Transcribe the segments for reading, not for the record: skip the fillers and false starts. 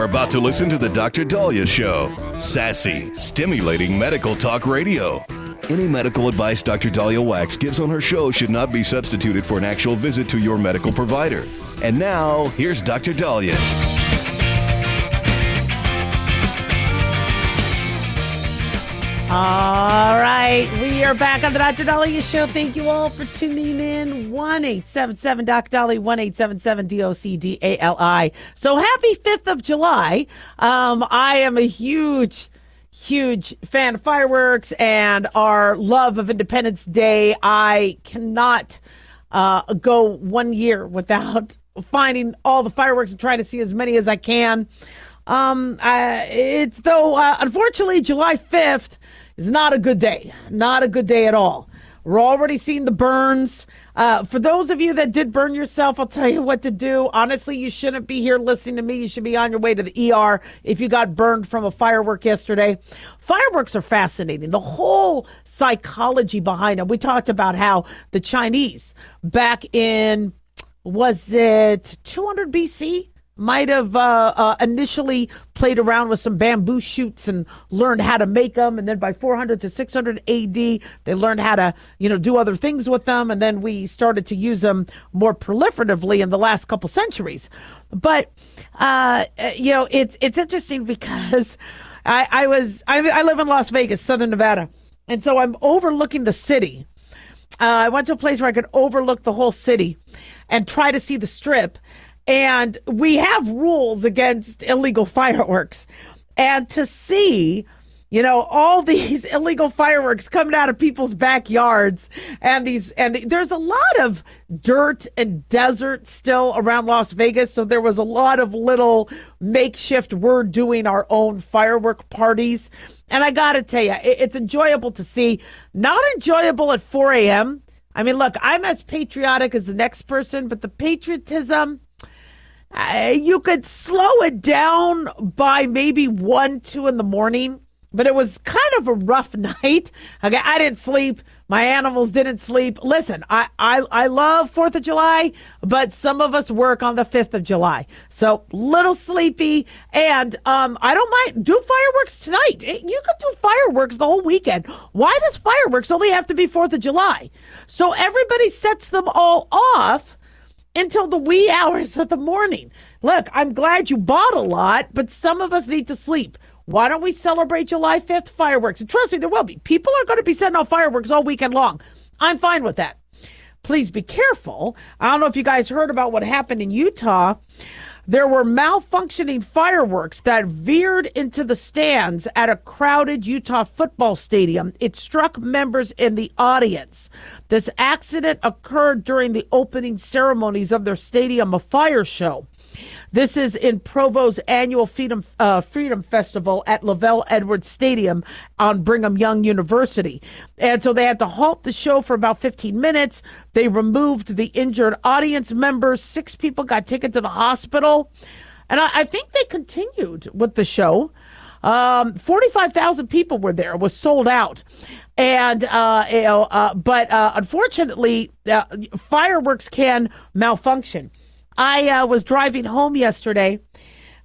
about to listen to the Dr. Daliah Show. Sassy, stimulating medical talk radio. Any medical advice Dr. Daliah Wax gives on her show should not be substituted for an actual visit to your medical provider. And now, here's Dr. Daliah. All right, we are back on the Dr. Daliah Show. Thank you all for tuning in. 1-877-Dr. Daliah, 1-877-DOCDALI. So happy 5th of July. I am a huge fan of fireworks and our love of Independence Day. I cannot go 1 year without finding all the fireworks and trying to see as many as I can. Unfortunately, July 5th is not a good day. Not a good day at all. We're already seeing the burns. For those of you that did burn yourself, I'll tell you what to do. Honestly, you shouldn't be here listening to me. You should be on your way to the ER if you got burned from a firework yesterday. Fireworks are fascinating. The whole psychology behind them. We talked about how the Chinese back in, was it 200 BC? Might have initially played around with some bamboo shoots and learned how to make them. And then by 400 to 600 AD, they learned how to, do other things with them. And then we started to use them more proliferatively in the last couple centuries. But, it's interesting because I live in Las Vegas, Southern Nevada. And so I'm overlooking the city. I went to a place where I could overlook the whole city and try to see the Strip. And we have rules against illegal fireworks. And to see, all these illegal fireworks coming out of people's backyards there's a lot of dirt and desert still around Las Vegas. So there was a lot of little makeshift, we're doing our own firework parties. And I got to tell you, it's enjoyable to see. Not enjoyable at 4 a.m. I mean, look, I'm as patriotic as the next person, but the patriotism, you could slow it down by maybe 1, 2 in the morning, but it was kind of a rough night. Okay, I didn't sleep. My animals didn't sleep. Listen, I love 4th of July, but some of us work on the 5th of July. So little sleepy, and I don't mind. Do fireworks tonight. You could do fireworks the whole weekend. Why does fireworks only have to be 4th of July? So everybody sets them all off until the wee hours of the morning. Look, I'm glad you bought a lot, but some of us need to sleep. Why don't we celebrate July 5th fireworks? And trust me, there will be. People are going to be setting off fireworks all weekend long. I'm fine with that. Please be careful. I don't know if you guys heard about what happened in Utah. There were malfunctioning fireworks that veered into the stands at a crowded Utah football stadium. It struck members in the audience. This accident occurred during the opening ceremonies of their stadium, a fire show. This is in Provo's annual Freedom Festival at Lavelle Edwards Stadium on Brigham Young University. And so they had to halt the show for about 15 minutes. They removed the injured audience members. 6 people got taken to the hospital. And I think they continued with the show. 45,000 people were there. It was sold out. And, but unfortunately, fireworks can malfunction. I was driving home yesterday,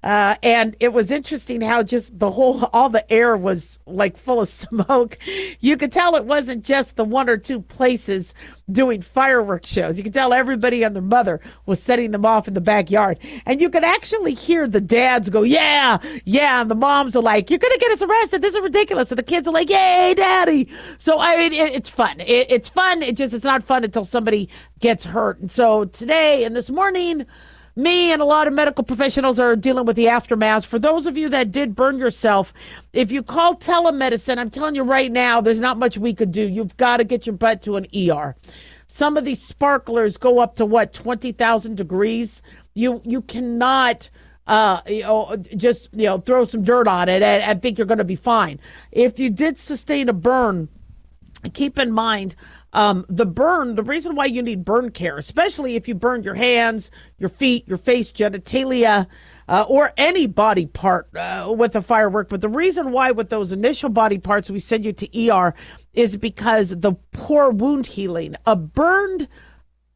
and it was interesting how just all the air was like full of smoke. You could tell it wasn't just the 1 or 2 places doing fireworks shows. You could tell everybody and their mother was setting them off in the backyard. And you could actually hear the dads go, yeah. And the moms are like, you're going to get us arrested. This is ridiculous. And the kids are like, yay, daddy. So, I mean, it's fun. It's fun. It's not fun until somebody gets hurt. And so today and this morning, me and a lot of medical professionals are dealing with the aftermath. For those of you that did burn yourself, if you call telemedicine, I'm telling you right now, there's not much we could do. You've got to get your butt to an ER. Some of these sparklers go up to 20,000 degrees. You cannot just throw some dirt on it and think you're going to be fine. If you did sustain a burn, keep in mind, the reason why you need burn care, especially if you burned your hands, your feet, your face, genitalia, or any body part with a firework. But the reason why with those initial body parts we send you to ER is because the poor wound healing. A burned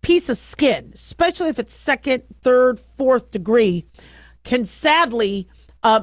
piece of skin, especially if it's second, third, fourth degree, can sadly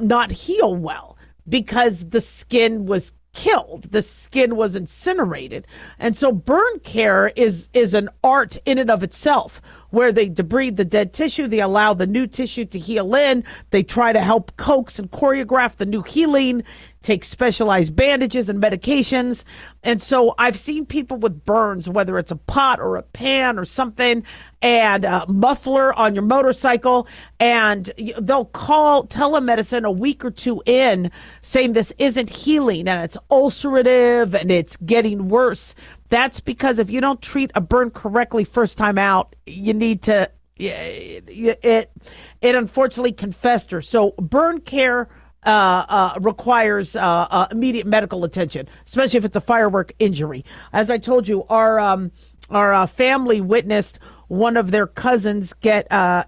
not heal well because the skin was killed. The skin was incinerated. And so burn care is an art in and of itself, where they debride the dead tissue, they allow the new tissue to heal in, they try to help coax and choreograph the new healing, take specialized bandages and medications. And so I've seen people with burns, whether it's a pot or a pan or something, and a muffler on your motorcycle, and they'll call telemedicine a week or two in saying this isn't healing and it's ulcerative and it's getting worse. That's because if you don't treat a burn correctly first time out, you need to, it unfortunately can fester. So burn care requires immediate medical attention, especially if it's a firework injury. As I told you, our family witnessed one of their cousins get I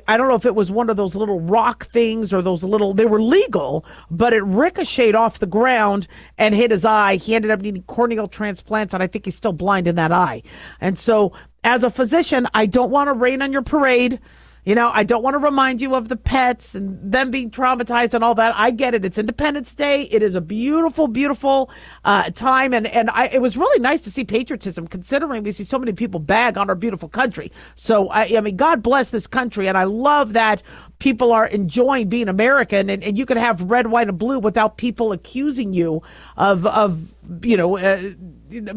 don't know if it was one of those little rock things or those little, they were legal, but it ricocheted off the ground and hit his eye. He ended up needing corneal transplants, and I think he's still blind in that eye. And so as a physician, I don't want to rain on your parade. You know, I don't want to remind you of the pets and them being traumatized and all that. I get it. It's Independence Day. It is a beautiful, beautiful time. And it was really nice to see patriotism, considering we see so many people bag on our beautiful country. So, I mean, God bless this country. And I love that people are enjoying being American, and you can have red, white, and blue without people accusing you of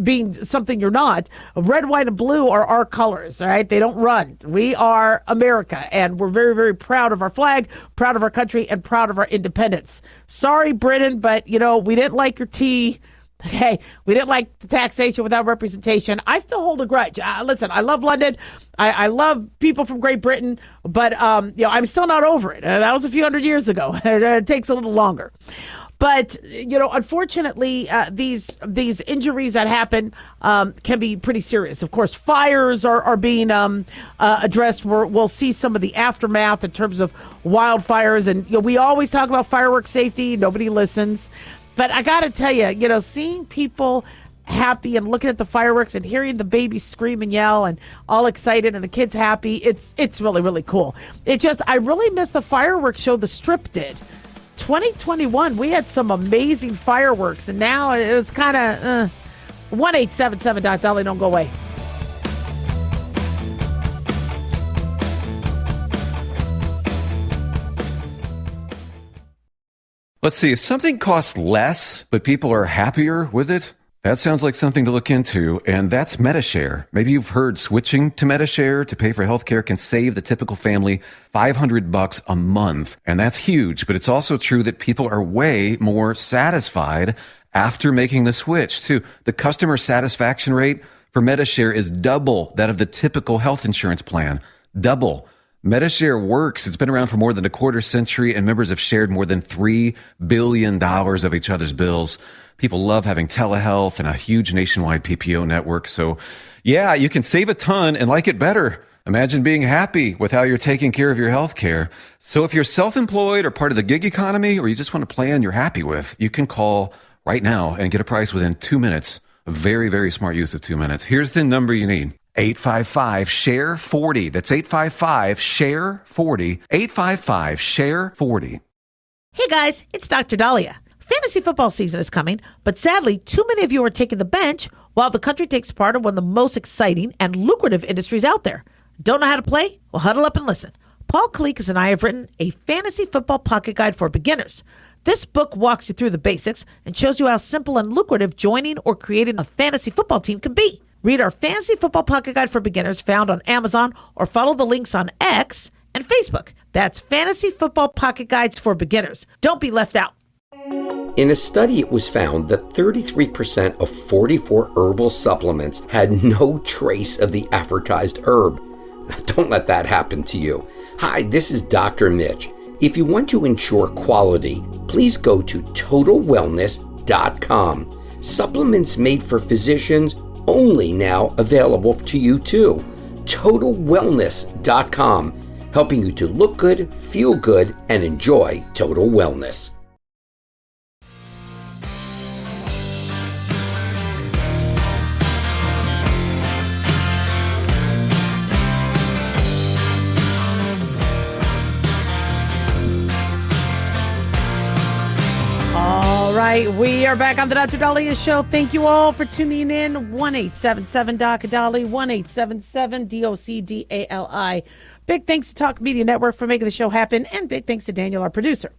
being something you're not. Red, white, and blue are our colors, all right? They don't run. We are America, and we're very, very proud of our flag, proud of our country, and proud of our independence. Sorry, Britain, but, we didn't like your tea. Hey, we didn't like the taxation without representation. I still hold a grudge. Listen, I love London. I love people from Great Britain, but, I'm still not over it. That was a few hundred years ago. It takes a little longer. But, unfortunately, these injuries that happen can be pretty serious. Of course, fires are being addressed. We'll see some of the aftermath in terms of wildfires. And we always talk about fireworks safety. Nobody listens. But I got to tell you, seeing people happy and looking at the fireworks and hearing the babies scream and yell and all excited and the kids happy, it's really, really cool. I really miss the fireworks show the Strip did. 2021, we had some amazing fireworks, and now it was kind of 1-877-Daliah, don't go away. Let's see, if something costs less, but people are happier with it, that sounds like something to look into, and that's MediShare. Maybe you've heard switching to MediShare to pay for healthcare can save the typical family $500 a month, and that's huge, but it's also true that people are way more satisfied after making the switch, too. The customer satisfaction rate for MediShare is double that of the typical health insurance plan. Double. MediShare works. It's been around for more than a quarter century, and members have shared more than $3 billion of each other's bills. People love having telehealth and a huge nationwide PPO network. So, yeah, you can save a ton and like it better. Imagine being happy with how you're taking care of your health care. So if you're self-employed or part of the gig economy, or you just want a plan you're happy with, you can call right now and get a price within 2 minutes. A very, very smart use of 2 minutes. Here's the number you need. 855-SHARE-40. That's 855-SHARE-40. 855-SHARE-40. Hey guys, it's Dr. Daliah. Fantasy football season is coming, but sadly, too many of you are taking the bench while the country takes part in one of the most exciting and lucrative industries out there. Don't know how to play? Well, huddle up and listen. Paul Kalikas and I have written a fantasy football pocket guide for beginners. This book walks you through the basics and shows you how simple and lucrative joining or creating a fantasy football team can be. Read our fantasy football pocket guide for beginners found on Amazon, or follow the links on X and Facebook. That's Fantasy Football Pocket Guides for Beginners. Don't be left out. In a study, it was found that 33% of 44 herbal supplements had no trace of the advertised herb. Don't let that happen to you. Hi, this is Dr. Mitch. If you want to ensure quality, please go to TotalWellness.com. Supplements made for physicians, only now available to you too. TotalWellness.com, helping you to look good, feel good, and enjoy total wellness. right, we are back on the Dr. Daliah Show. Thank you all for tuning in. 1-877-Dr. 1-877-DOCDALI. Big thanks to Talk Media Network for making the show happen, and big thanks to Daniel, our producer.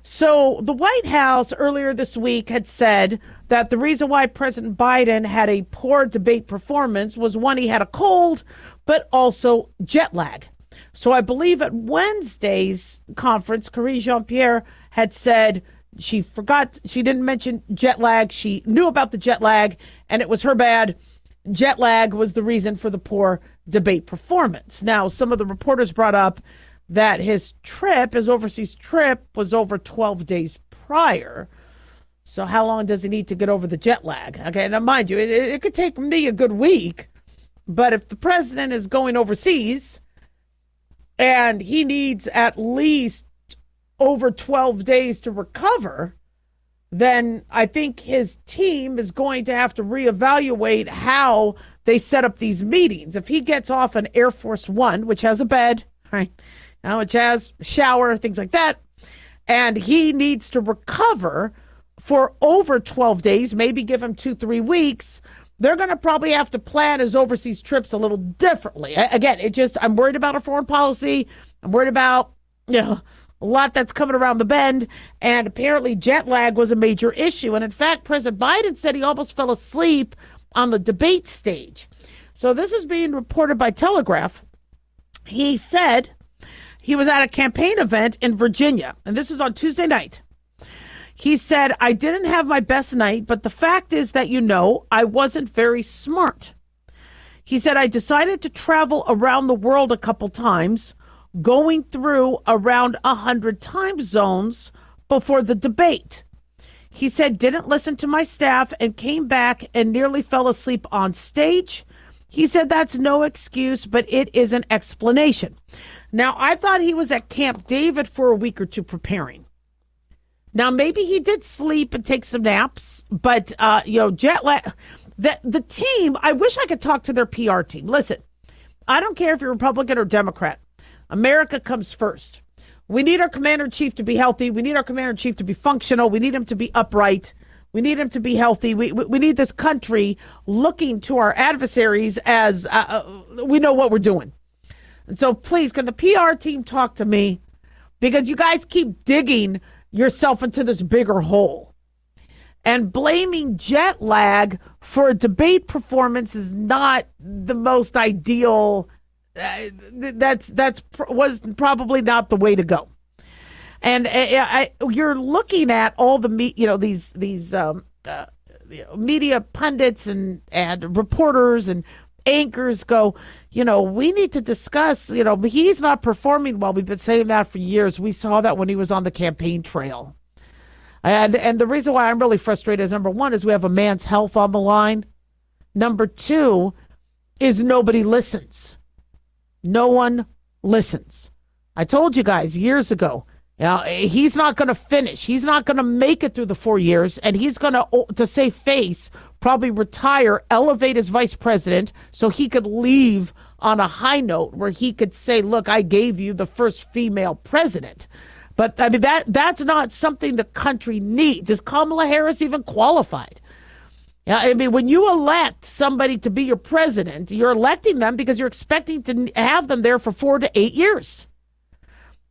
So the White House earlier this week had said that the reason why President Biden had a poor debate performance was, one, he had a cold, but also jet lag. So I believe at Wednesday's conference, Karine Jean-Pierre had said she didn't mention jet lag. She knew about the jet lag, and it was her bad. Jet lag was the reason for the poor debate performance. Now, some of the reporters brought up that his overseas trip, was over 12 days prior. So how long does he need to get over the jet lag? Okay, now mind you, it could take me a good week, but if the president is going overseas and he needs at least over 12 days to recover, then I think his team is going to have to reevaluate how they set up these meetings. If he gets off an Air Force One, which has a bed, right, now which has a shower, things like that, and he needs to recover for over 12 days, maybe give him 2-3 weeks, they're going to probably have to plan his overseas trips a little differently. Again, I'm worried about our foreign policy. I'm worried about, a lot that's coming around the bend, and apparently jet lag was a major issue. And in fact, President Biden said he almost fell asleep on the debate stage. So this is being reported by Telegraph. He said he was at a campaign event in Virginia, and this is on Tuesday night. He said, I didn't have my best night, but the fact is that, I wasn't very smart. He said, I decided to travel around the world a couple times, going through around 100 time zones before the debate. He said, didn't listen to my staff and came back and nearly fell asleep on stage. He said, that's no excuse, but it is an explanation. Now, I thought he was at Camp David for a week or two preparing. Now, maybe he did sleep and take some naps, but, jet lag, the team, I wish I could talk to their PR team. Listen, I don't care if you're Republican or Democrat. America comes first. We need our commander-in-chief to be healthy. We need our commander-in-chief to be functional. We need him to be upright. We need him to be healthy. We need this country looking to our adversaries as we know what we're doing. And so please, can the PR team talk to me? Because you guys keep digging yourself into this bigger hole. And blaming jet lag for a debate performance is not the most ideal. Was probably not the way to go. And you're looking at all the these media pundits and reporters and anchors go, we need to discuss, he's not performing well. We've been saying that for years. We saw that when he was on the campaign trail. And the reason why I'm really frustrated is, number one, is we have a man's health on the line. Number two is nobody listens. No one listens. I told you guys years ago, he's not going to finish. He's not going to make it through the 4 years, and he's going to save face, probably retire, elevate as vice president so he could leave on a high note where he could say, look, I gave you the first female president. But I mean, that's not something the country needs. Is Kamala Harris even qualified? I mean, when you elect somebody to be your president, you're electing them because you're expecting to have them there for 4 to 8 years.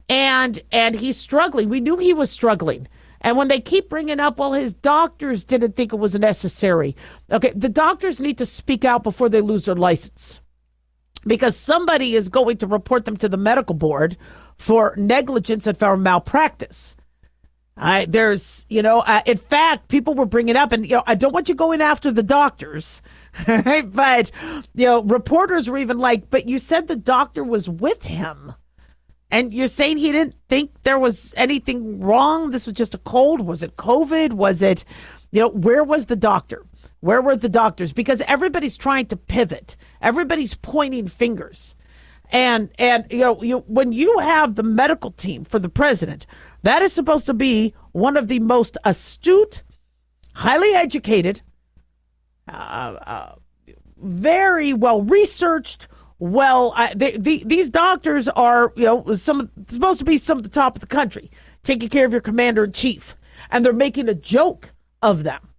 And he's struggling. We knew he was struggling. And when they keep bringing up, well, his doctors didn't think it was necessary. Okay, the doctors need to speak out before they lose their license, because somebody is going to report them to the medical board for negligence and for malpractice. There's, in fact, people were bringing up, and, I don't want you going after the doctors, right? But, reporters were even like, but you said the doctor was with him, and you're saying he didn't think there was anything wrong. This was just a cold. Was it COVID? Was it, where was the doctor? Where were the doctors? Because everybody's trying to pivot. Everybody's pointing fingers. And when you have the medical team for the president, that is supposed to be one of the most astute, highly educated, very well researched. These doctors are, supposed to be some of the top of the country, taking care of your commander in chief, and they're making a joke of them.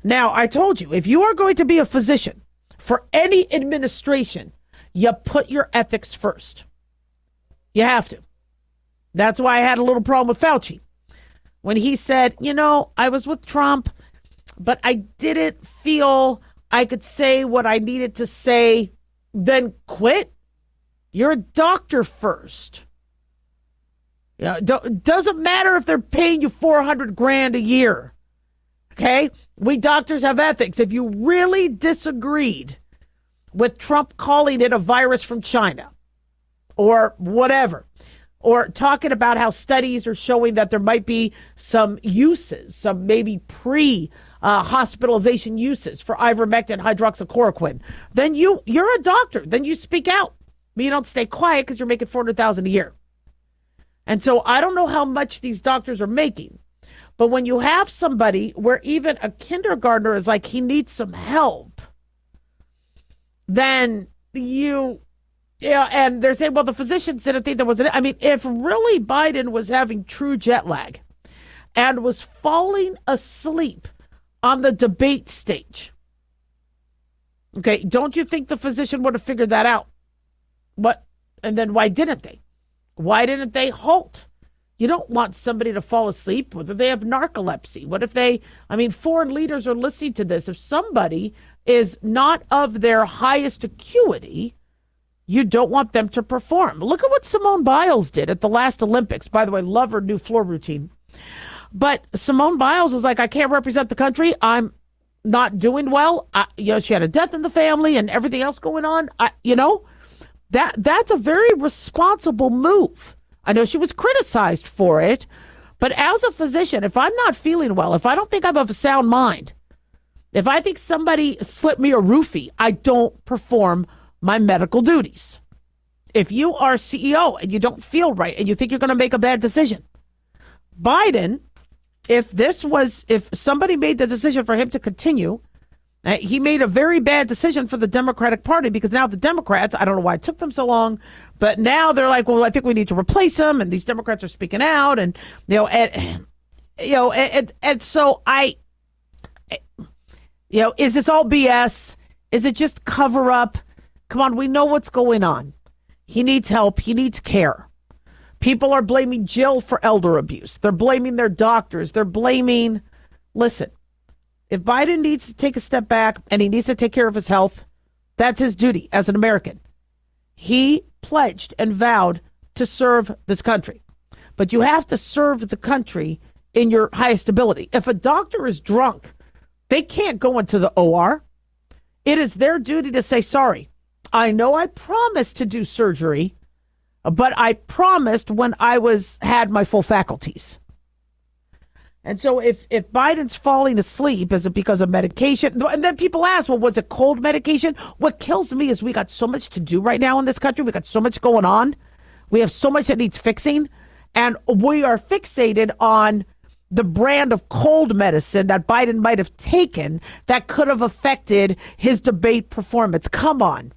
Now, I told you, if you are going to be a physician for any administration, you put your ethics first. You have to. That's why I had a little problem with Fauci. When he said, I was with Trump, but I didn't feel I could say what I needed to say, then quit. You're a doctor first. Doesn't matter if they're paying you $400,000 a year. Okay? We doctors have ethics. If you really disagreed with Trump calling it a virus from China or whatever, or talking about how studies are showing that there might be some uses, some maybe hospitalization uses for ivermectin, hydroxychloroquine, then you're a doctor. Then you speak out. But you don't stay quiet because you're making $400,000 a year. And so I don't know how much these doctors are making, but when you have somebody where even a kindergartner is like, he needs some help, then and they're saying, well, the physicians didn't think there was if really Biden was having true jet lag and was falling asleep on the debate stage, okay, don't you think the physician would have figured that out? What? And then why didn't they? Why didn't they halt? You don't want somebody to fall asleep, whether they have narcolepsy. What if foreign leaders are listening to this. If somebody is not of their highest acuity, you don't want them to perform. Look at what Simone Biles did at the last Olympics. By the way, love her new floor routine. But Simone Biles was like, I can't represent the country. I'm not doing well. She had a death in the family and everything else going on. That's a very responsible move. I know she was criticized for it, but as a physician, if I'm not feeling well, if I don't think I'm of a sound mind, if I think somebody slipped me a roofie, I don't perform my medical duties. If you are CEO and you don't feel right and you think you're going to make a bad decision, Biden, if somebody made the decision for him to continue, he made a very bad decision for the Democratic Party, because now the Democrats, I don't know why it took them so long, but now they're like, well, I think we need to replace him, and these Democrats are speaking out, and so is this all BS? Is it just cover up? Come on, we know what's going on. He needs help. He needs care. People are blaming Jill for elder abuse. They're blaming their doctors. Listen, if Biden needs to take a step back and he needs to take care of his health, that's his duty as an American. He pledged and vowed to serve this country. But you have to serve the country in your highest ability. If a doctor is drunk, they can't go into the OR. It is their duty to say, sorry, I know I promised to do surgery, but I promised when I had my full faculties. And so if Biden's falling asleep, is it because of medication? And then people ask, well, was it cold medication? What kills me is we got so much to do right now in this country. We got so much going on. We have so much that needs fixing. And we are fixated on the brand of cold medicine that Biden might have taken that could have affected his debate performance. Come on.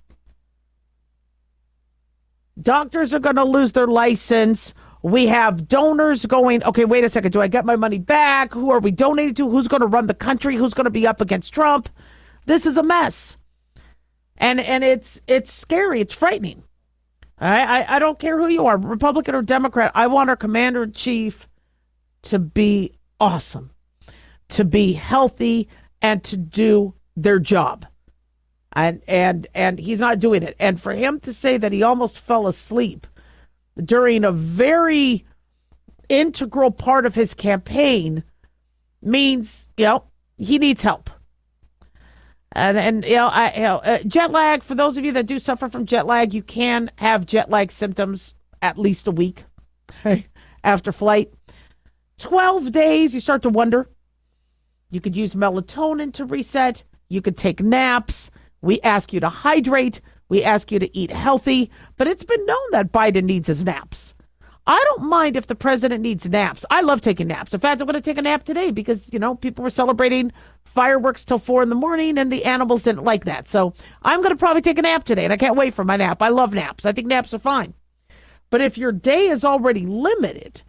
Doctors are going to lose their license. We have donors going, okay, wait a second. Do I get my money back? Who are we donating to? Who's going to run the country? Who's going to be up against Trump? This is a mess. And it's scary. It's frightening. I don't care who you are, Republican or Democrat. I want our commander in chief to be awesome, to be healthy, and to do their job. And he's not doing it. And for him to say that he almost fell asleep during a very integral part of his campaign means, he needs help. And jet lag, for those of you that do suffer from jet lag, you can have jet lag symptoms at least a week after flight. 12 days, you start to wonder. You could use melatonin to reset. You could take naps. We ask you to hydrate. We ask you to eat healthy. But it's been known that Biden needs his naps. I don't mind if the president needs naps. I love taking naps. In fact, I'm going to take a nap today because, people were celebrating fireworks till 4 a.m. and the animals didn't like that. So I'm going to probably take a nap today, and I can't wait for my nap. I love naps. I think naps are fine. But if your day is already limited,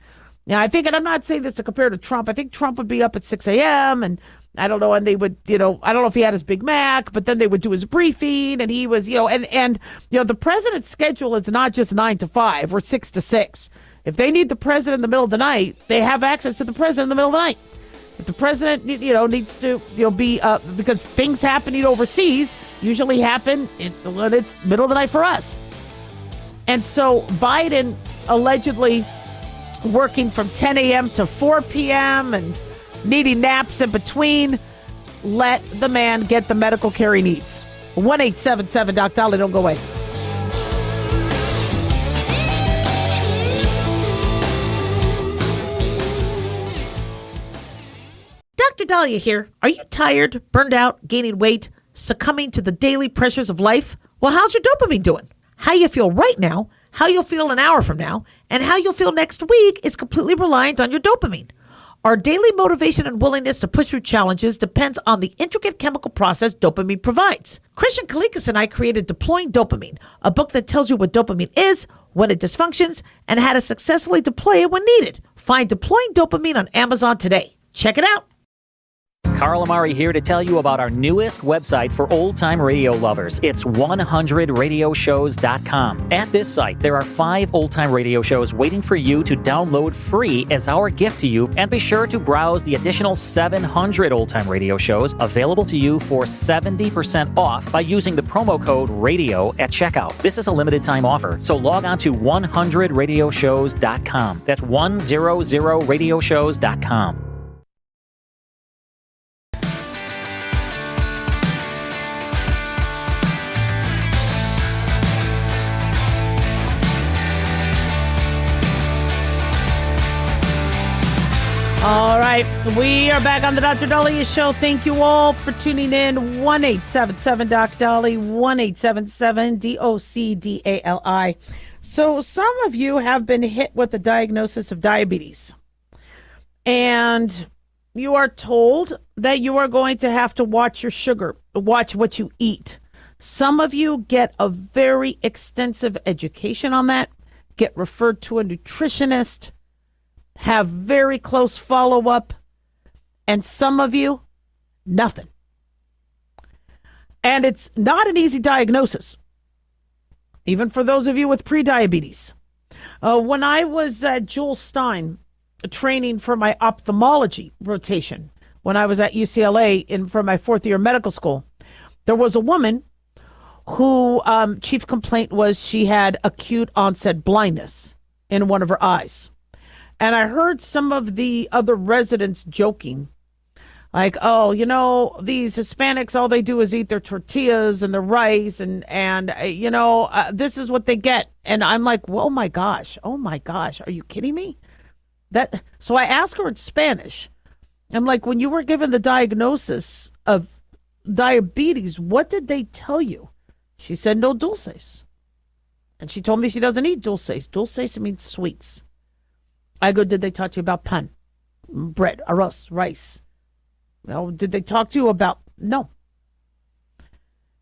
Now, I think, and I'm not saying this to compare to Trump, I think Trump would be up at 6 a.m. and I don't know, and they would, I don't know if he had his Big Mac, but then they would do his briefing and he was, and the president's schedule is not just 9 to 5 or 6 to 6. If they need the president in the middle of the night, they have access to the president in the middle of the night. If the president, needs to, be, because things happening overseas usually happen when it's middle of the night for us. And so Biden allegedly working from 10 a.m. to 4 p.m. and needing naps in between. Let the man get the medical care he needs. 1-877-DOC-DALIAH. Don't go away. Dr. Daliah here. Are you tired, burned out, gaining weight, succumbing to the daily pressures of life? Well, how's your dopamine doing? How you feel right now, how you'll feel an hour from now, and how you'll feel next week is completely reliant on your dopamine. Our daily motivation and willingness to push through challenges depends on the intricate chemical process dopamine provides. Christian Kalikas and I created Deploying Dopamine, a book that tells you what dopamine is, when it dysfunctions, and how to successfully deploy it when needed. Find Deploying Dopamine on Amazon today. Check it out. Carl Amari here to tell you about our newest website for old-time radio lovers. It's 100radioshows.com. At this site, there are 5 old-time radio shows waiting for you to download free as our gift to you, and be sure to browse the additional 700 old-time radio shows available to you for 70% off by using the promo code RADIO at checkout. This is a limited-time offer, so log on to 100radioshows.com. That's 100radioshows.com. All right, we are back on the Dr. Daliah Show. Thank you all for tuning in. 1-877-DOC-DALI, 1-877-DOC-DALI. So some of you have been hit with the diagnosis of diabetes, and you are told that you are going to have to watch your sugar, watch what you eat. Some of you get a very extensive education on that, get referred to a nutritionist, have very close follow-up, and some of you, nothing. And it's not an easy diagnosis, even for those of you with prediabetes. When I was at Jules Stein training for my ophthalmology rotation, when I was at UCLA for my 4th year medical school, there was a woman who chief complaint was she had acute onset blindness in one of her eyes. And I heard some of the other residents joking, like, oh, these Hispanics, all they do is eat their tortillas and their rice and this is what they get. And I'm like, well, oh my gosh, are you kidding me? So I asked her in Spanish. I'm like, when you were given the diagnosis of diabetes, what did they tell you? She said, no dulces. And she told me she doesn't eat dulces. Dulces means sweets. I go, did they talk to you about pan, bread, arroz, rice? Well, did they talk to you about? No.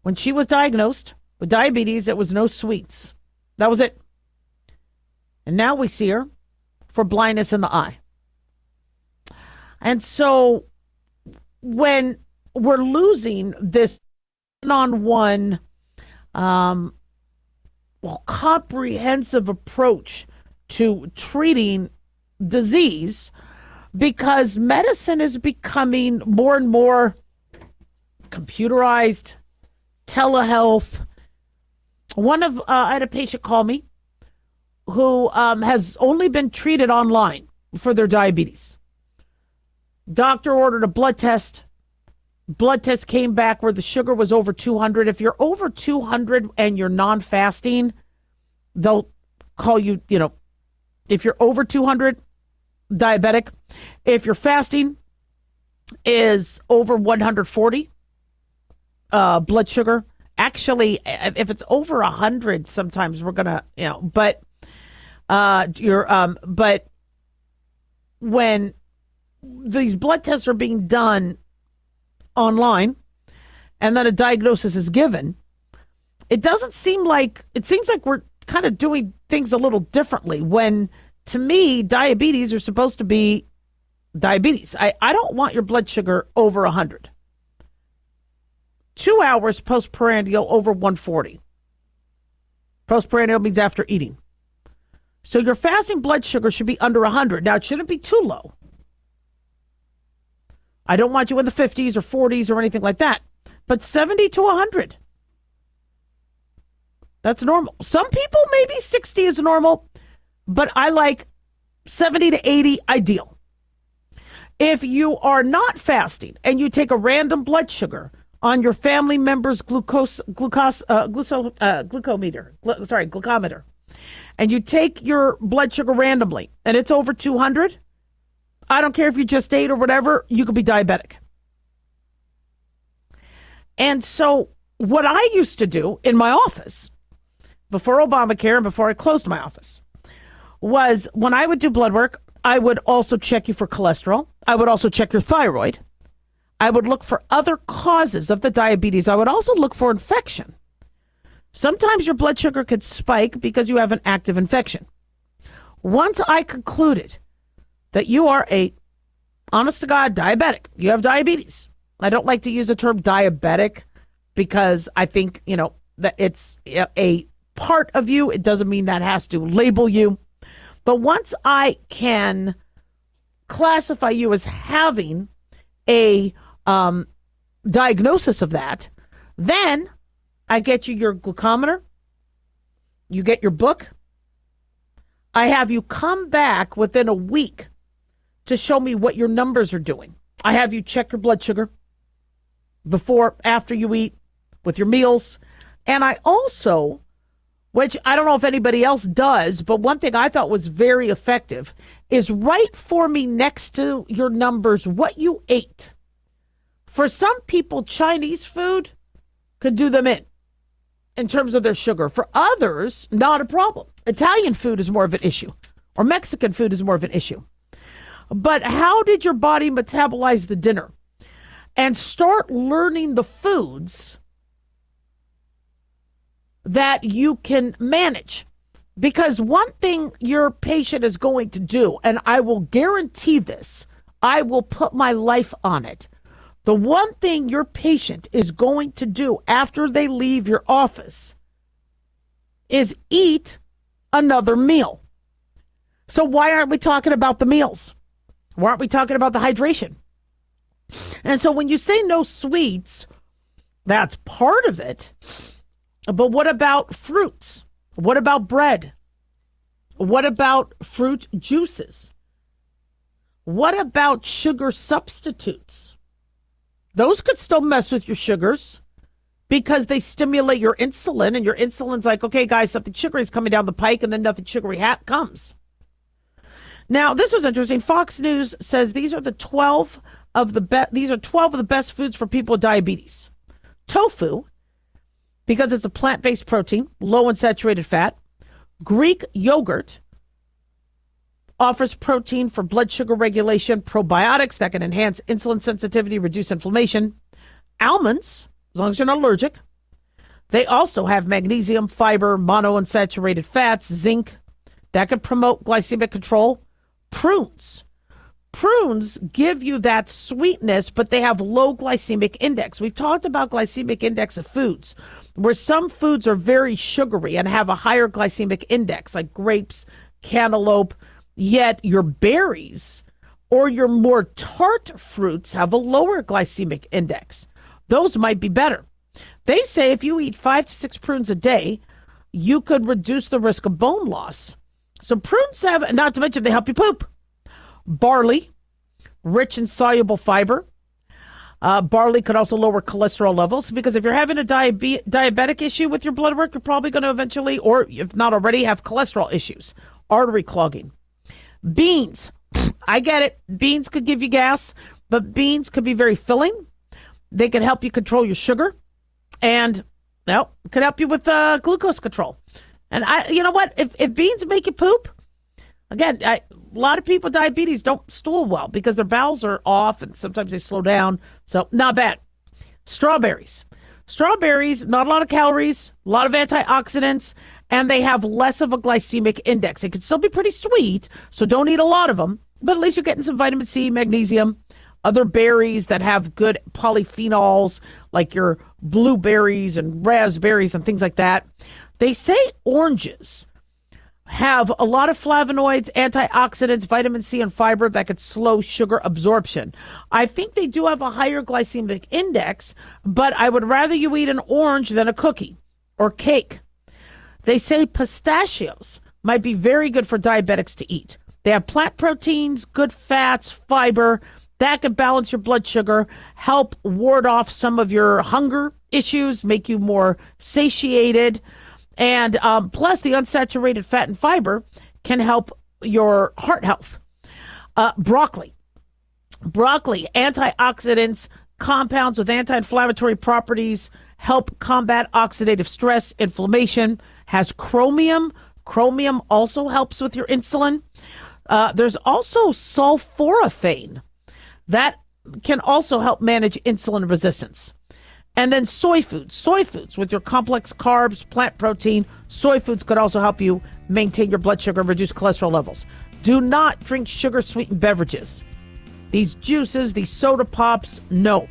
When she was diagnosed with diabetes, it was no sweets. That was it. And now we see her for blindness in the eye. And so when we're losing this one-on-one, comprehensive approach to treating disease, because medicine is becoming more and more computerized, telehealth. I had a patient call me who has only been treated online for their diabetes. Doctor ordered a blood test. Blood test came back where the sugar was over 200. If you're over 200 and you're non-fasting, they'll call you, if you're over 200, diabetic. If your fasting is over 140 blood sugar, actually, if it's over 100, sometimes we're gonna, but when these blood tests are being done online and then a diagnosis is given, it seems like we're kind of doing things a little differently. When to me, diabetes are supposed to be diabetes. I don't want your blood sugar over 100. 2 hours postprandial over 140. Postprandial means after eating. So your fasting blood sugar should be under 100. Now, it shouldn't be too low. I don't want you in the 50s or 40s or anything like that. But 70 to 100. That's normal. Some people, maybe 60 is normal, but I like 70 to 80 ideal. If you are not fasting and you take a random blood sugar on your family member's glucometer, and you take your blood sugar randomly and it's over 200, I don't care if you just ate or whatever, you could be diabetic. And so what I used to do in my office before Obamacare and before I closed my office was when I would do blood work, I would also check you for cholesterol. I would also check your thyroid. I would look for other causes of the diabetes. I would also look for infection. Sometimes your blood sugar could spike because you have an active infection. Once I concluded that you are a, honest to God, diabetic, you have diabetes. I don't like to use the term diabetic because I think, that it's a part of you. It doesn't mean that has to label you. But once I can classify you as having a diagnosis of that, then I get you your glucometer, you get your book. I have you come back within a week to show me what your numbers are doing. I have you check your blood sugar before, after you eat, with your meals. And I also, which I don't know if anybody else does, but one thing I thought was very effective is write for me next to your numbers what you ate. For some people, Chinese food could do them in terms of their sugar. For others, not a problem. Italian food is more of an issue, or Mexican food is more of an issue. But how did your body metabolize the dinner? And start learning the foods that you can manage. Because one thing your patient is going to do, and I will guarantee this, I will put my life on it. The one thing your patient is going to do after they leave your office is eat another meal. So why aren't we talking about the meals? Why aren't we talking about the hydration? And so when you say no sweets, that's part of it. But what about fruits? What about bread? What about fruit juices? What about sugar substitutes? Those could still mess with your sugars because they stimulate your insulin, and your insulin's like, okay, guys, something sugary is coming down the pike, and then nothing sugary comes. Now, this was interesting. Fox News says these are 12 of the best foods for people with diabetes. Tofu, because it's a plant-based protein, low in saturated fat. Greek yogurt offers protein for blood sugar regulation, probiotics that can enhance insulin sensitivity, reduce inflammation. Almonds, as long as you're not allergic. They also have magnesium, fiber, monounsaturated fats, zinc that can promote glycemic control. Prunes give you that sweetness, but they have low glycemic index. We've talked about glycemic index of foods, where some foods are very sugary and have a higher glycemic index, like grapes, cantaloupe, yet your berries or your more tart fruits have a lower glycemic index. Those might be better. They say if you eat 5 to 6 prunes a day, you could reduce the risk of bone loss. So prunes have, not to mention, they help you poop. Barley, rich in soluble fiber. Barley could also lower cholesterol levels, because if you're having a diabetic issue with your blood work, you're probably going to eventually, or if not already, have cholesterol issues, artery clogging. Beans, I get it. Beans could give you gas, but beans could be very filling. They can help you control your sugar, and could help you with glucose control. And you know what? If beans make you poop, again, a lot of people with diabetes don't stool well because their bowels are off and sometimes they slow down. So not bad. Strawberries, not a lot of calories, a lot of antioxidants, and they have less of a glycemic index. It can still be pretty sweet, so don't eat a lot of them, but at least you're getting some vitamin C, magnesium, other berries that have good polyphenols, like your blueberries and raspberries and things like that. They say oranges have a lot of flavonoids, antioxidants, vitamin C, and fiber that could slow sugar absorption. I think they do have a higher glycemic index, but I would rather you eat an orange than a cookie or cake. They say pistachios might be very good for diabetics to eat. They have plant proteins, good fats, fiber. That could balance your blood sugar, help ward off some of your hunger issues, make you more satiated. And plus, the unsaturated fat and fiber can help your heart health. Broccoli, antioxidants, compounds with anti-inflammatory properties, help combat oxidative stress, inflammation, has chromium. Chromium also helps with your insulin. There's also sulforaphane. That can also help manage insulin resistance. And then soy foods with your complex carbs, plant protein. Soy foods could also help you maintain your blood sugar and reduce cholesterol levels. Do not drink sugar-sweetened beverages. These juices, these soda pops, no.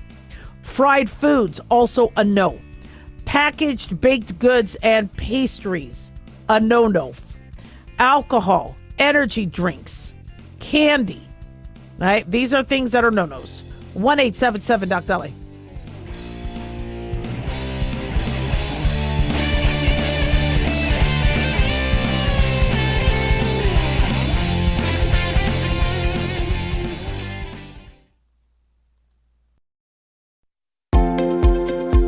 Fried foods, also a no. Packaged baked goods and pastries, a no-no. Alcohol, energy drinks, candy, right? These are things that are no-nos. 1-877-DOC-DALIAH.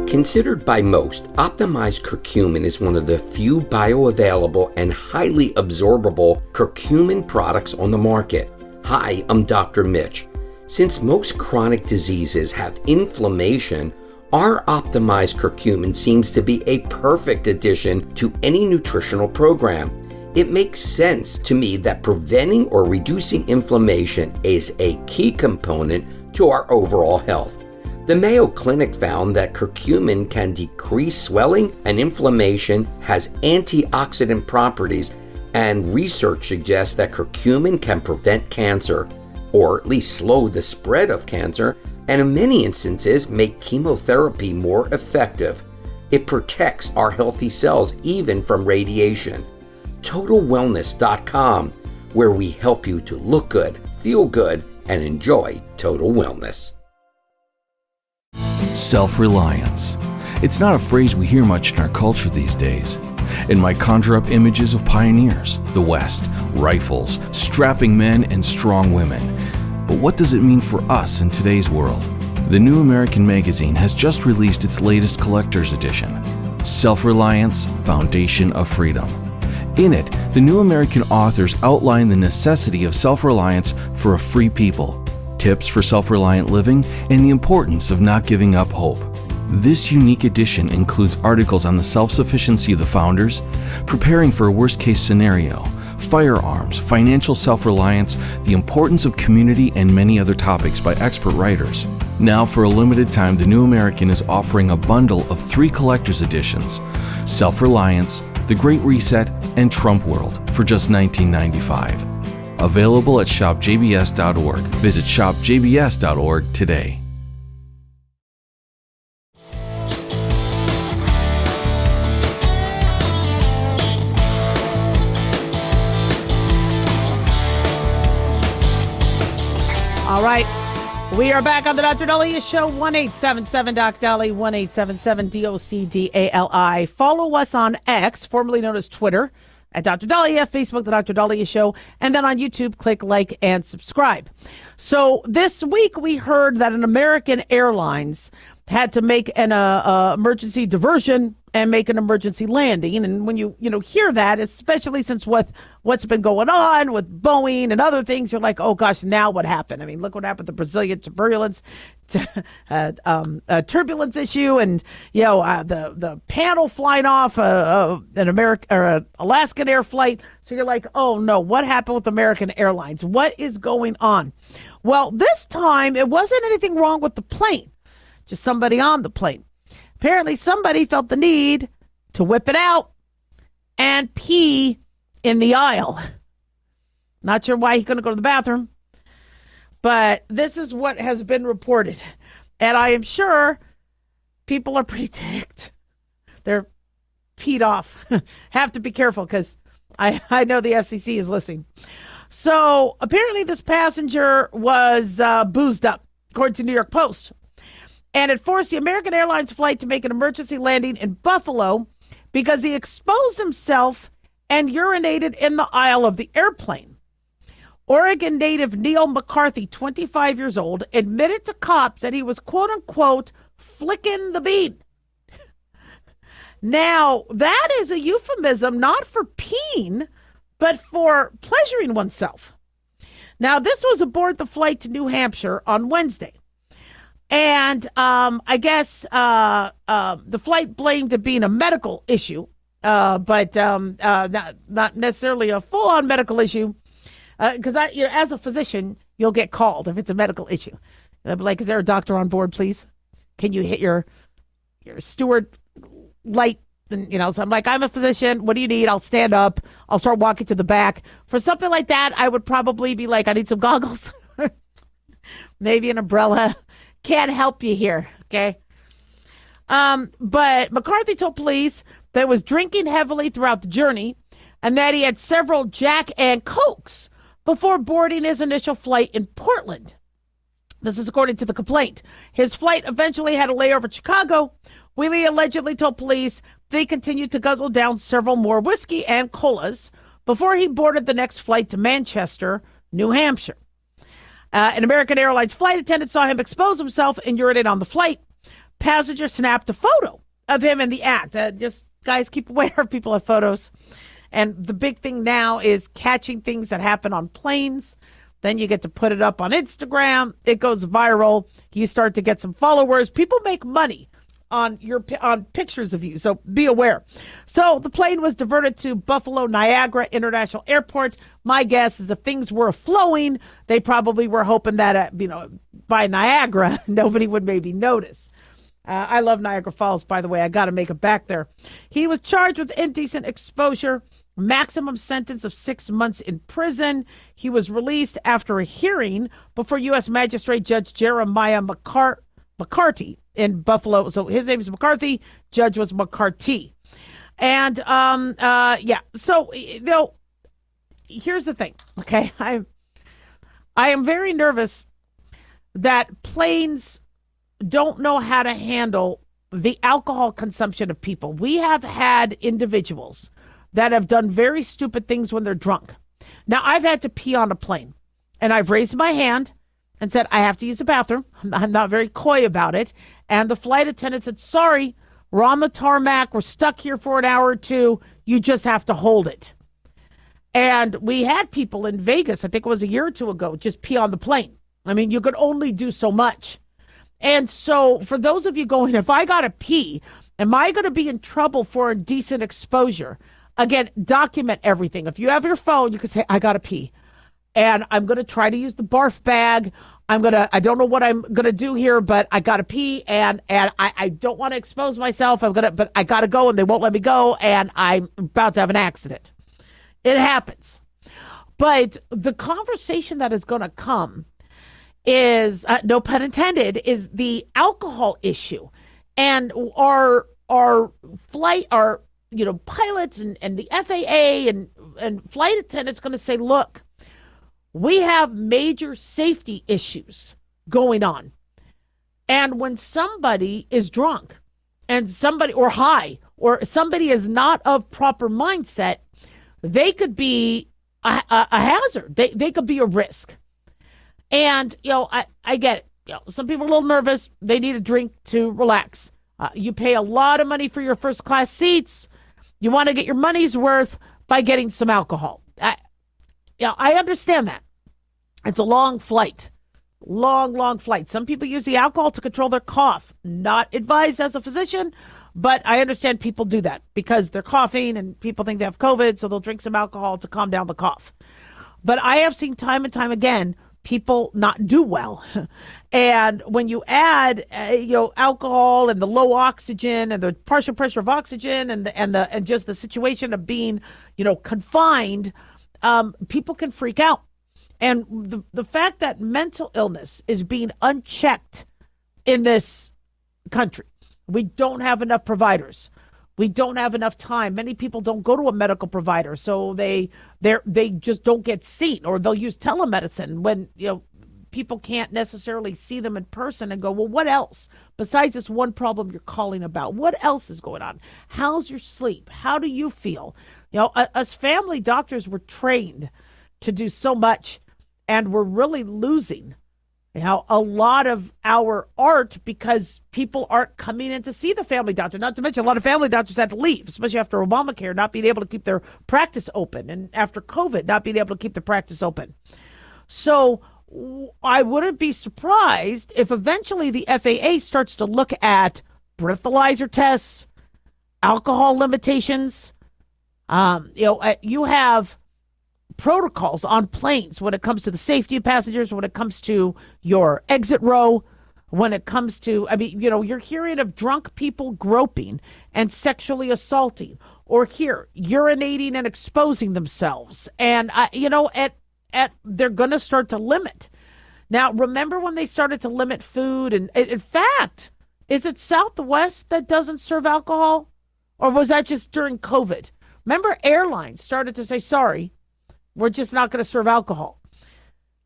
Considered by most, optimized curcumin is one of the few bioavailable and highly absorbable curcumin products on the market. Hi, I'm Dr. Mitch. Since most chronic diseases have inflammation, our optimized curcumin seems to be a perfect addition to any nutritional program. It makes sense to me that preventing or reducing inflammation is a key component to our overall health. The Mayo Clinic found that curcumin can decrease swelling and inflammation, has antioxidant properties, and research suggests that curcumin can prevent cancer, or at least slow the spread of cancer, and in many instances make chemotherapy more effective. It protects our healthy cells even from radiation. TotalWellness.com, where we help you to look good, feel good, and enjoy total wellness. Self-reliance. It's not a phrase we hear much in our culture these days. It might conjure up images of pioneers, the West, rifles, strapping men, and strong women. But what does it mean for us in today's world? The New American Magazine has just released its latest collector's edition, Self-Reliance, Foundation of Freedom. In it, the New American authors outline the necessity of self-reliance for a free people, tips for self-reliant living, and the importance of not giving up hope. This unique edition includes articles on the self-sufficiency of the founders, preparing for a worst-case scenario, firearms, financial self-reliance, the importance of community, and many other topics by expert writers. Now, for a limited time, the New American is offering a bundle of 3 collector's editions, Self-Reliance, The Great Reset, and Trump World, for just $19.95. Available at shopjbs.org. Visit shopjbs.org today. All right. We are back on the Dr. Daliah Show, 1-877-DOC-DALIAH, 1-877-DOC-DALI. Follow us on X, formerly known as Twitter, at Dr. Daliah, Facebook, The Dr. Daliah Show, and then on YouTube, click like and subscribe. So this week we heard that an American Airlines had to make an emergency diversion and make an emergency landing. And when you hear that, especially since what's been going on with Boeing and other things, you're like, oh gosh, now what happened? I mean, look what happened with the Brazilian turbulence issue, and the panel flying off an Alaskan Air flight. So you're like, oh no, what happened with American Airlines? What is going on? Well, this time it wasn't anything wrong with the plane, just somebody on the plane. Apparently somebody felt the need to whip it out and pee in the aisle. Not sure why he couldn't go to the bathroom, but this is what has been reported. And I am sure people are pretty ticked. They're peed off. Have to be careful because I know the FCC is listening. So apparently this passenger was boozed up, according to New York Post. And it forced the American Airlines flight to make an emergency landing in Buffalo because he exposed himself and urinated in the aisle of the airplane. Oregon native Neil McCarthy, 25 years old, admitted to cops that he was, quote unquote, flicking the bean. Now, that is a euphemism not for peeing, but for pleasuring oneself. Now, this was aboard the flight to New Hampshire on Wednesday. And I guess the flight blamed it being a medical issue, but not necessarily a full-on medical issue. Because as a physician, you'll get called if it's a medical issue. They'll be like, "Is there a doctor on board, please? Can you hit your steward light?" And, so I'm like, "I'm a physician. What do you need?" I'll stand up. I'll start walking to the back. For something like that, I would probably be like, "I need some goggles, maybe an umbrella. Can't help you here, okay?" But McCarthy told police that he was drinking heavily throughout the journey and that he had several Jack and Cokes before boarding his initial flight in Portland. This is according to the complaint. His flight eventually had a layover in Chicago, where he allegedly told police they continued to guzzle down several more whiskey and colas before he boarded the next flight to Manchester, New Hampshire. An American Airlines flight attendant saw him expose himself and urinate on the flight. Passengers snapped a photo of him in the act. Just guys, keep aware if people have photos. And the big thing now is catching things that happen on planes. Then you get to put it up on Instagram. It goes viral. You start to get some followers. People make money on pictures of you, so be aware. So the plane was diverted to Buffalo Niagara International Airport. My guess is if things were flowing, they probably were hoping that by Niagara nobody would maybe notice. I love Niagara Falls, by the way. I got to make it back there. He was charged with indecent exposure, maximum sentence of 6 months in prison. He was released after a hearing before U.S. Magistrate Judge Jeremiah McCarty in Buffalo. So his name is McCarthy. Judge was McCarty. And so here's the thing. Okay, I am very nervous that planes don't know how to handle the alcohol consumption of people. We have had individuals that have done very stupid things when they're drunk. Now, I've had to pee on a plane, and I've raised my hand and said, I have to use the bathroom. I'm not very coy about it. And the flight attendant said, sorry, we're on the tarmac. We're stuck here for an hour or two. You just have to hold it. And we had people in Vegas, I think it was a year or two ago, just pee on the plane. I mean, you could only do so much. And so for those of you going, if I got to pee, am I going to be in trouble for indecent exposure? Again, document everything. If you have your phone, you can say, I got to pee. And I'm going to try to use the barf bag. I don't know what I'm going to do here, but I got to pee. And I don't want to expose myself. But I got to go and they won't let me go. And I'm about to have an accident. It happens. But the conversation that is going to come is, no pun intended, is the alcohol issue. And our pilots and the FAA and flight attendants going to say, look, we have major safety issues going on. And when somebody is drunk and somebody or high or somebody is not of proper mindset, they could be a hazard. They could be a risk. And, I get it. Some people are a little nervous. They need a drink to relax. You pay a lot of money for your first class seats. You want to get your money's worth by getting some alcohol. I understand that. It's a long flight. Long flight. Some people use the alcohol to control their cough. Not advised as a physician, but I understand people do that because they're coughing and people think they have COVID, so they'll drink some alcohol to calm down the cough. But I have seen time and time again people not do well. And when you add, alcohol and the low oxygen and the partial pressure of oxygen and just the situation of being, confined, people can freak out. And the fact that mental illness is being unchecked in this country, we don't have enough providers. We don't have enough time. Many people don't go to a medical provider, so they just don't get seen, or they'll use telemedicine when people can't necessarily see them in person and go, well, what else besides this one problem you're calling about? What else is going on? How's your sleep? How do you feel? Us family doctors were trained to do so much, and we're really losing a lot of our art because people aren't coming in to see the family doctor. Not to mention a lot of family doctors had to leave, especially after Obamacare, not being able to keep their practice open, and after COVID, not being able to keep the practice open. So I wouldn't be surprised if eventually the FAA starts to look at breathalyzer tests, alcohol limitations. You have protocols on planes when it comes to the safety of passengers, when it comes to your exit row, when it comes to, you're hearing of drunk people groping and sexually assaulting, or urinating and exposing themselves. And, they're going to start to limit. Now, remember when they started to limit food? And in fact, is it Southwest that doesn't serve alcohol? Or was that just during COVID? Remember, airlines started to say, sorry, we're just not going to serve alcohol.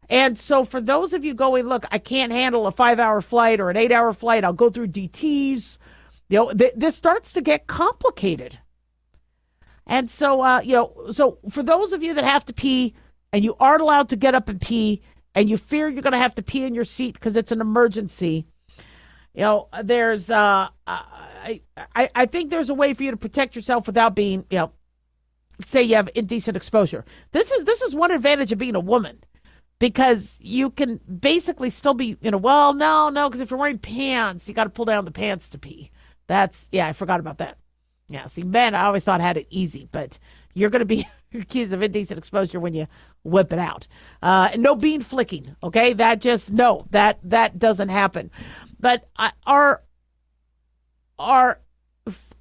And so for those of you going, look, I can't handle a 5-hour flight or an 8-hour flight, I'll go through DTs. This starts to get complicated. And so, so for those of you that have to pee and you aren't allowed to get up and pee and you fear you're going to have to pee in your seat because it's an emergency, there's, I think there's a way for you to protect yourself without being, say you have indecent exposure. This is one advantage of being a woman, because you can basically still be, well, no, because if you're wearing pants, you got to pull down the pants to pee. I forgot about that. Yeah, see, men, I always thought had it easy, but you're going to be accused of indecent exposure when you whip it out. And no bean flicking, okay? That doesn't happen. But our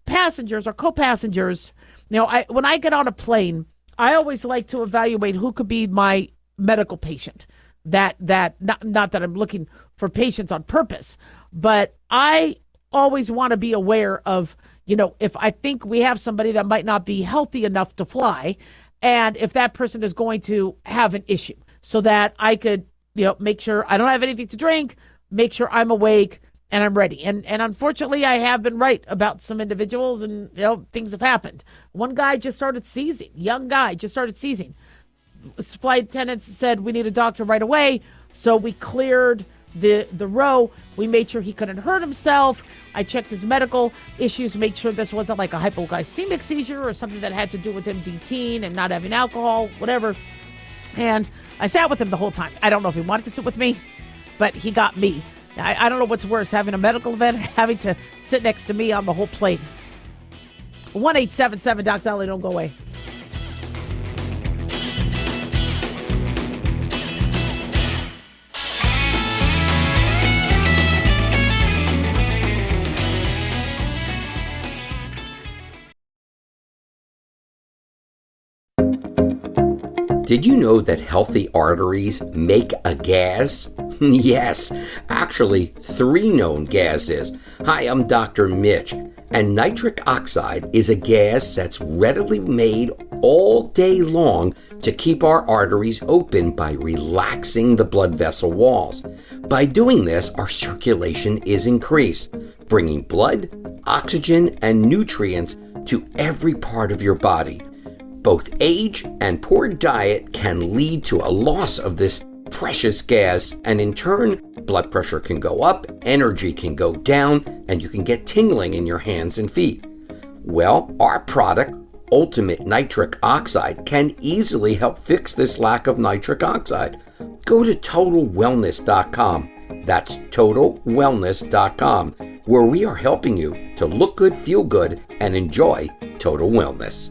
passengers, our co-passengers, when I get on a plane, I always like to evaluate who could be my medical patient. Not that I'm looking for patients on purpose, but I always want to be aware of, if I think we have somebody that might not be healthy enough to fly, and if that person is going to have an issue, so that I could, make sure I don't have anything to drink, make sure I'm awake, and I'm ready. And unfortunately, I have been right about some individuals, and things have happened. One guy just started seizing. Young guy just started seizing. Flight attendants said we need a doctor right away, so we cleared the row. We made sure he couldn't hurt himself. I checked his medical issues, made sure this wasn't like a hypoglycemic seizure or something that had to do with him DTing and not having alcohol, whatever. And I sat with him the whole time. I don't know if he wanted to sit with me, but he got me. I don't know what's worse, having a medical event or having to sit next to me on the whole plane. 1-877-DOC-DALIAH, don't go away. Did you know that healthy arteries make a gas? Yes, actually 3 known gases. Hi, I'm Dr. Mitch, and nitric oxide is a gas that's readily made all day long to keep our arteries open by relaxing the blood vessel walls. By doing this, our circulation is increased, bringing blood, oxygen, and nutrients to every part of your body. Both age and poor diet can lead to a loss of this precious gas, and in turn, blood pressure can go up, energy can go down, and you can get tingling in your hands and feet. Well, our product, Ultimate Nitric Oxide, can easily help fix this lack of nitric oxide. Go to TotalWellness.com. That's TotalWellness.com, where we are helping you to look good, feel good, and enjoy total wellness.